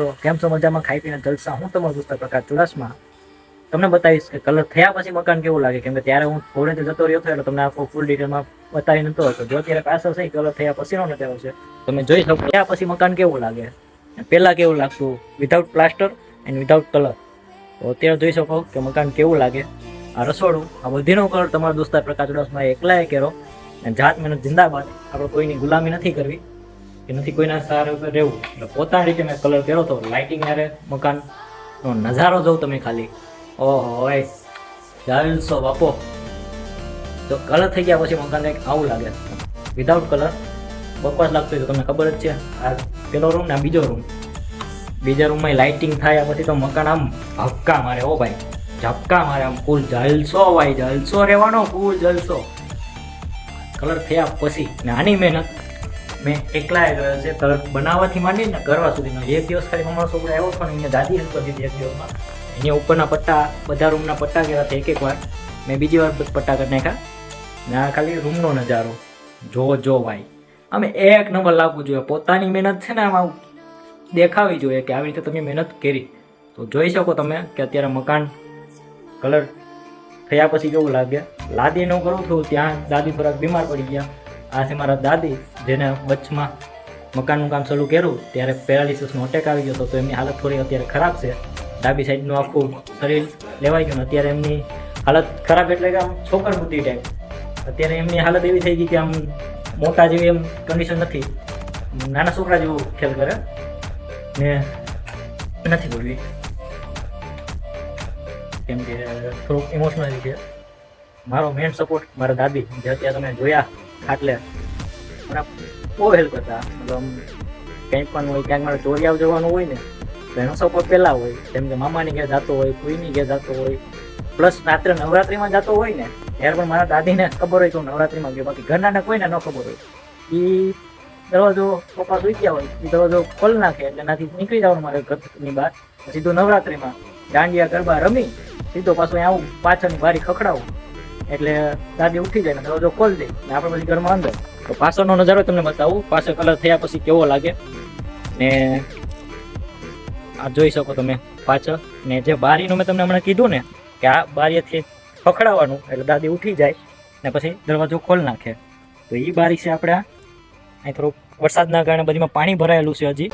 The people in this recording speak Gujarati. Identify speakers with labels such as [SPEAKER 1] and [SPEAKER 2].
[SPEAKER 1] મિત્રો કેમ છો? મજામાં? ખાઈ પીને જલસા. હું તમારો દોસ્ત પ્રકાશ ચુડાસમા તમને બતાવીશ કે કલર થયા પછી મકાન કેવું લાગે, કેમ કે ત્યારે હું થોડે જતો રહ્યો હતો એટલે તમને આખો ફૂલ ડિટેલમાં બતાવી નતો હતો. જો અત્યારે પાછળ છે કલર થયા પછીનો નજારો છે, તમે જોઈ શકો થયા પછી મકાન કેવું લાગે, પહેલા કેવું લાગતું without plaster and without colour. તો અત્યારે જોઈ શકો કે મકાન કેવું લાગે. આ રસોડું, આ બધીનો કલર તમારા દોસ્ત પ્રકાશ ચુડાસમા એકલાએ કર્યો. જાત મહેનત જિંદાબાદ. આપણે કોઈની ગુલામી નથી કરવી કે નથી કોઈના સહારે ઉપર રહેવું. એટલે પોતાની રીતે મેં કલર કર્યો હતો. લાઇટિંગ યારે મકાનનો નજારો જોઉં તમે ખાલી, ઓહો હોય ચાલશો બાપો. તો કલર થઈ ગયા પછી મકાન કંઈક આવું લાગે. વિધાઉટ કલર બકવાસ લાગતું હોય તો તમને ખબર જ છે. આ પેલો રૂમ ને આ બીજો રૂમ. બીજા રૂમમાં લાઇટિંગ થાય પછી તો મકાન આમ ઝબકા મારે. ઓ ભાઈ ઝબકા મારે, આમ ફૂલ જલસો ભાઈ, જલસો રહેવાનો, ફૂલ જલસો. કલર થયા પછી ને આની મહેનત મેં એકલાએ કર્યો છે. કલર બનાવવાથી માંડીને કરવા સુધીનો. એક દિવસ ખાલી અમારો છોકરો આવ્યો હતો ને એને દાદી હેલ્પ કરી દીધી એક દિવસમાં. એની ઉપરના પટ્ટા, બધા રૂમના પટ્ટા કર્યા હતા. એક વાર મેં બીજી વાર પટ્ટા કરી નાખ્યા. ને આ ખાલી રૂમનો નજારો જો ભાઈ. અમે એક નંબર લાગવું જોઈએ. પોતાની મહેનત છે ને આમાં દેખાવી જોઈએ કે આવી રીતે તમે મહેનત કરી. તો જોઈ શકો તમે કે અત્યારે મકાન કલર થયા પછી કેવું લાગે. લાદીનું કરું છું ત્યાં દાદી થોડાક બીમાર પડી ગયા. આ છે મારા દાદી, જેને વચમાં મકાનનું કામ શરૂ કર્યું ત્યારે પેરાલિસિસનો અટેક આવી ગયો હતો. તો એમની હાલત થોડી અત્યારે ખરાબ છે. ડાબી સાઈડનું આખું શરીર લેવાઈ ગયું. અત્યારે એમની હાલત ખરાબ એટલે કે આમ છોકર બુદ્ધિ ટાઈપ. અત્યારે એમની હાલત એવી થઈ ગઈ કે આમ મોટા જેવી એમ કન્ડિશન નથી, નાના છોકરા જેવું ખેલ કરે ને નથી બોલવી, કેમ કે થોડુંક ઇમોશનલી છે. મારો મેઇન સપોર્ટ મારા દાદી, જે અત્યારે તમે જોયા ખાટલે મને બહુ હેલ્પ કરતા. મતલબ કંઈ પણ હોય, ક્યાંક મારે ચોરિયાવ જવાનું હોય ને તો એનો સપોર્ટ પહેલાં હોય. જેમ કે મામાની ઘેર જતો હોય, કોઈની ઘેર જતો હોય, પ્લસ રાત્રે નવરાત્રિમાં જતો હોય ને ત્યારે પણ મારા દાદીને ખબર હોય કે હું નવરાત્રિમાં ગયો. બાકી ઘરનાને કોઈને ન ખબર હોય. એ દરવાજો પપ્પા સુઈ ગયા હોય, એ દરવાજો ખોલી નાખે એટલે એનાથી નીકળી જવાનું મારે ઘરની બહાર. સીધું નવરાત્રિમાં દાંડિયા ગરબા રમી સીધો પાછો આવું, પાછળની બારી ખખડાવું એટલે દાદી ઉઠી જાય ને દરવાજો ખોલી દે ને આપણે પછી ઘરમાં અંદર. તો પાછળનો નજારો તમને બતાવું, પાછળ કલર થયા પછી કેવો લાગે ને આ જોઈ શકો તમે પાછળ. ને જે બારીનું મેં તમને હમણાં કીધું ને કે આ બારીથી ખખડાવવાનું એટલે દાદી ઉઠી જાય ને પછી દરવાજો ખોલી નાખે. તો એ બારી છે આપણે. અહીં થોડુંક વરસાદના કારણે બધીમાં પાણી ભરાયેલું છે હજી.